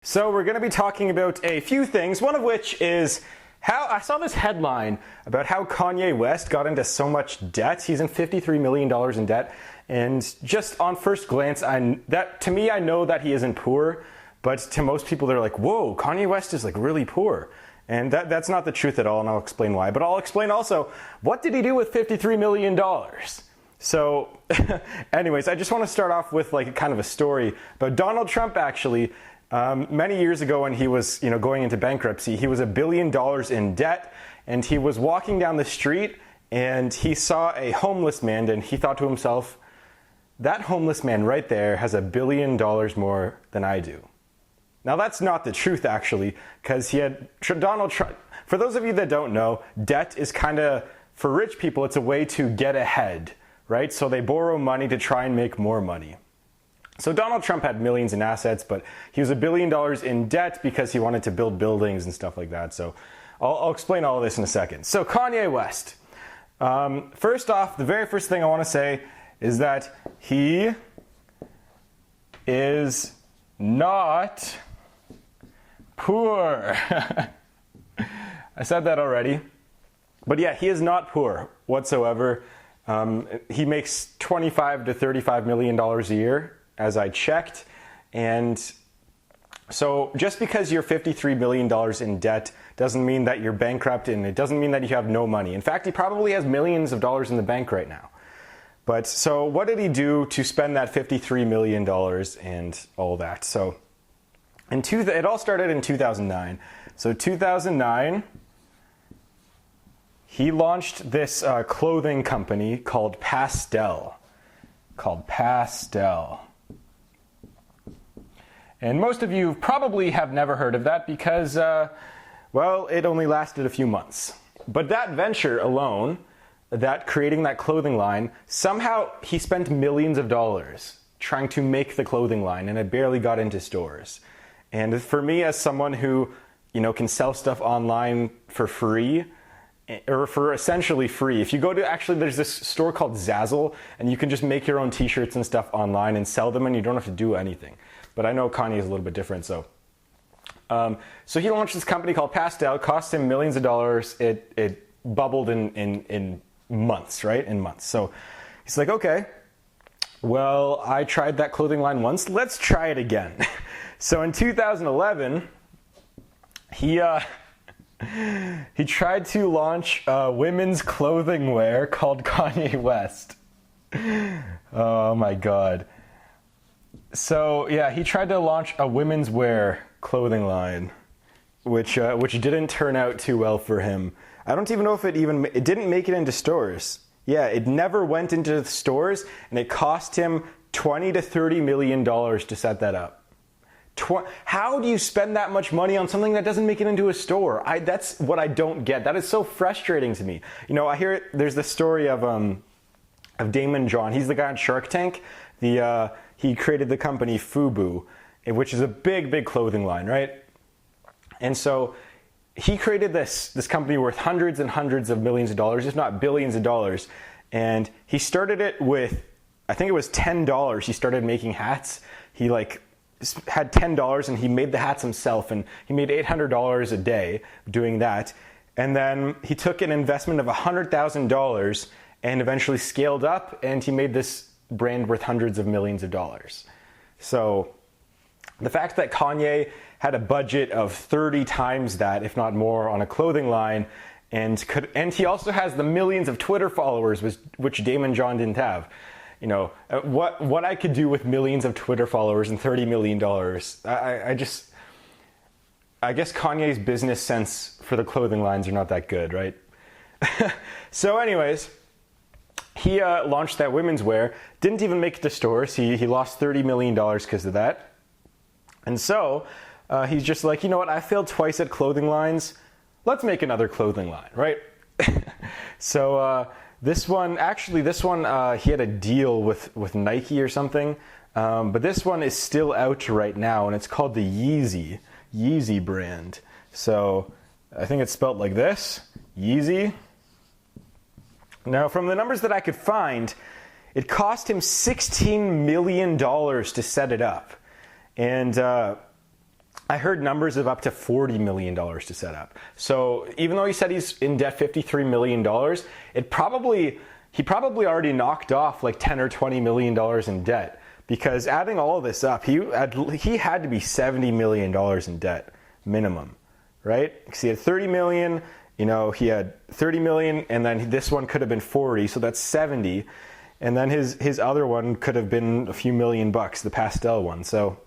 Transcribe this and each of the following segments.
So we're going to be talking about a few things, one of which is how I saw this headline about how Kanye West got into so much debt. He's in $53 million in debt. And just on first glance, to me, I know that he isn't poor. But to most people, they're like, whoa, Kanye West is like really poor. And that's not the truth at all, and I'll explain why. But I'll explain also, what did he do with $53 million? So anyways, I just want to start off with like kind of a story about Donald Trump, actually. Many years ago when he was going into bankruptcy, he was $1 billion in debt, and he was walking down the street and he saw a homeless man, and he thought to himself, that homeless man right there has $1 billion more than I do. Now that's not the truth, actually, because Donald Trump, for those of you that don't know, debt is kind of, for rich people, it's a way to get ahead, right? So they borrow money to try and make more money. So Donald Trump had millions in assets, but he was $1 billion in debt because he wanted to build buildings and stuff like that. So I'll explain all of this in a second. So Kanye West. First off, the very first thing I want to say is that he is not poor. I said that already. But yeah, he is not poor whatsoever. He makes $25 to $35 million a year, as I checked. And so just because you're $53 million in debt doesn't mean that you're bankrupt, and it doesn't mean that you have no money. In fact, he probably has millions of dollars in the bank right now. But so what did he do to spend that $53 million and all that? So it all started in 2009. So 2009, he launched this clothing company called Pastel. And most of you probably have never heard of that because, well, it only lasted a few months. But that venture alone, creating that clothing line, somehow he spent millions of dollars trying to make the clothing line, and it barely got into stores. And for me, as someone who, can sell stuff online for free, or for essentially free. If you go to, actually, there's this store called Zazzle, and you can just make your own t-shirts and stuff online and sell them, and you don't have to do anything. But I know Kanye is a little bit different, so. So he launched this company called Pastel. It cost him millions of dollars. It bubbled in months, right? In months. So he's like, okay, well, I tried that clothing line once. Let's try it again. So in 2011, he tried to launch women's clothing wear called Kanye West. Oh my God. So yeah, he tried to launch a women's wear clothing line, which didn't turn out too well for him. I don't even know if it didn't make it into stores. Yeah, it never went into the stores, and it cost him $20 to $30 million to set that up. How do you spend that much money on something that doesn't make it into a store? That's what I don't get. That is so frustrating to me. I hear there's the story of Damon John. He's the guy on Shark Tank. He created the company Fubu, which is a big clothing line, right? And so he created this company worth hundreds and hundreds of millions of dollars, if not billions of dollars. And he started it with, I think it was $10. He started making hats. He had $10 and he made the hats himself, and he made $800 a day doing that. And then he took an investment of $100,000 and eventually scaled up, and he made this brand worth hundreds of millions of dollars. So the fact that Kanye had a budget of 30 times that, if not more, on a clothing line, and he also has the millions of Twitter followers, which Damon John didn't have. What I could do with millions of Twitter followers and $30 million. I guess Kanye's business sense for the clothing lines are not that good, right? So anyways, he launched that women's wear, didn't even make it to stores. He lost $30 million because of that. And so he's just like, you know what, I failed twice at clothing lines. Let's make another clothing line, right? So this one, he had a deal with Nike or something. But this one is still out right now, and it's called the Yeezy brand. So I think it's spelled like this, Yeezy. Now, from the numbers that I could find, it cost him $16 million to set it up. And I heard numbers of up to $40 million to set up. So even though he said he's in debt $53 million, he probably already knocked off like $10 or $20 million in debt, because adding all of this up, he had to be $70 million in debt minimum, right? Because he had 30 million, he had 30 million, and then this one could have been 40, so that's 70. And then his other one could have been a few $1,000,000 bucks, the pastel one. So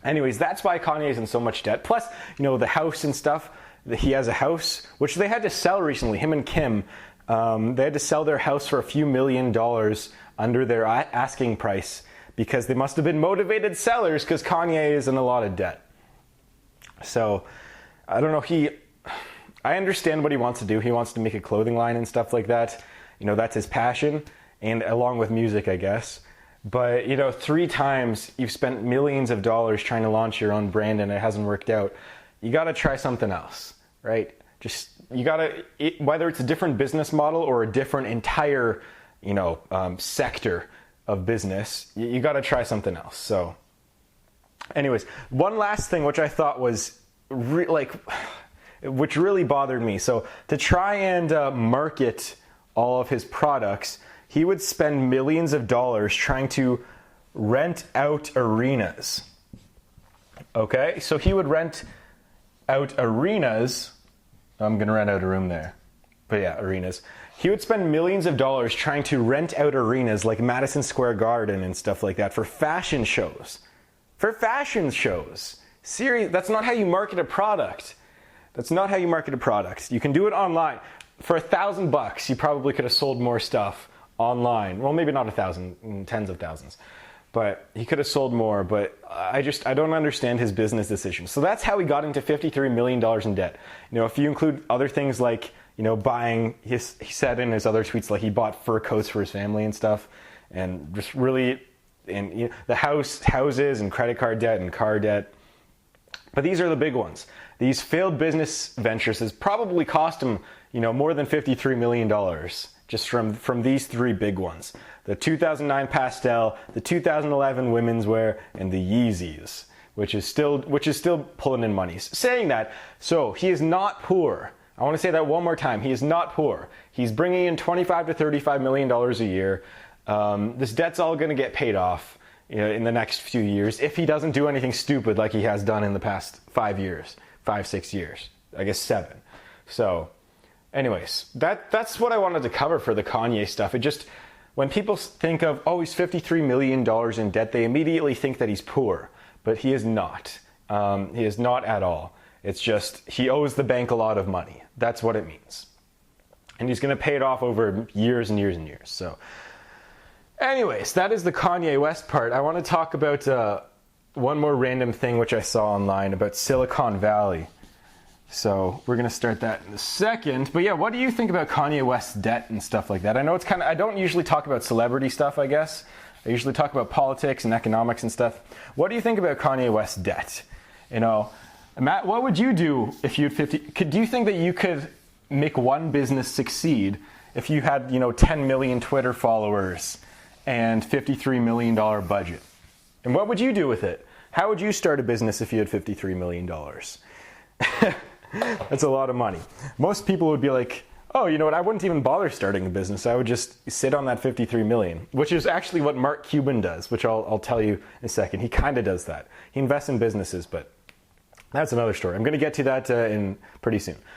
anyways, that's why Kanye's in so much debt. Plus, the house and stuff. He has a house, which they had to sell recently, him and Kim. They had to sell their house for a few $1,000,000 under their asking price, because they must have been motivated sellers, because Kanye is in a lot of debt. So, I don't know, I understand what he wants to do. He wants to make a clothing line and stuff like that. That's his passion, and along with music, I guess. But, 3 times you've spent millions of dollars trying to launch your own brand and it hasn't worked out. You got to try something else, right? You got to, whether it's a different business model or a different entire, sector of business, you got to try something else. So anyways, one last thing, which I thought was which really bothered me. So to try and market all of his products, he would spend millions of dollars trying to rent out arenas. Okay, so he would rent out arenas. I'm going to rent out a room there. But yeah, arenas. He would spend millions of dollars trying to rent out arenas like Madison Square Garden and stuff like that for fashion shows. For fashion shows. Seriously, that's not how you market a product. That's not how you market a product. You can do it online. For $1,000, you probably could have sold more stuff online. Well, maybe not 1,000, tens of thousands. But he could have sold more, but I don't understand his business decisions. So that's how he got into $53 million in debt. If you include other things like, buying, he said in his other tweets, like he bought fur coats for his family and stuff, and just really, and the houses and credit card debt and car debt. But these are the big ones. These failed business ventures has probably cost him, more than $53 million just from these 3 big ones. The 2009 pastel, the 2011 women's wear, and the Yeezys, which is still pulling in money. Saying that, so he is not poor. I want to say that one more time. He is not poor. He's bringing in $25 to $35 million a year. This debt's all going to get paid off in the next few years if he doesn't do anything stupid like he has done in the past 5 years, 6 years, I guess 7. So anyways, that's what I wanted to cover for the Kanye stuff. When people think of, oh, he's $53 million in debt, they immediately think that he's poor, but he is not. He is not at all. It's just he owes the bank a lot of money. That's what it means. And he's going to pay it off over years and years and years. So anyways, that is the Kanye West part. I want to talk about one more random thing which I saw online about Silicon Valley. So we're going to start that in a second. But yeah, what do you think about Kanye West's debt and stuff like that? I know it's I don't usually talk about celebrity stuff, I guess. I usually talk about politics and economics and stuff. What do you think about Kanye West's debt? Matt, what would you do if you had 50? Do you think that you could make one business succeed if you had, 10 million Twitter followers and $53 million budget? And what would you do with it? How would you start a business if you had $53 million? That's a lot of money. Most people would be like, oh, you know what, I wouldn't even bother starting a business. I would just sit on that 53 million, which is actually what Mark Cuban does, which I'll tell you in a second. He kind of does that. He invests in businesses, but that's another story. I'm going to get to that in pretty soon.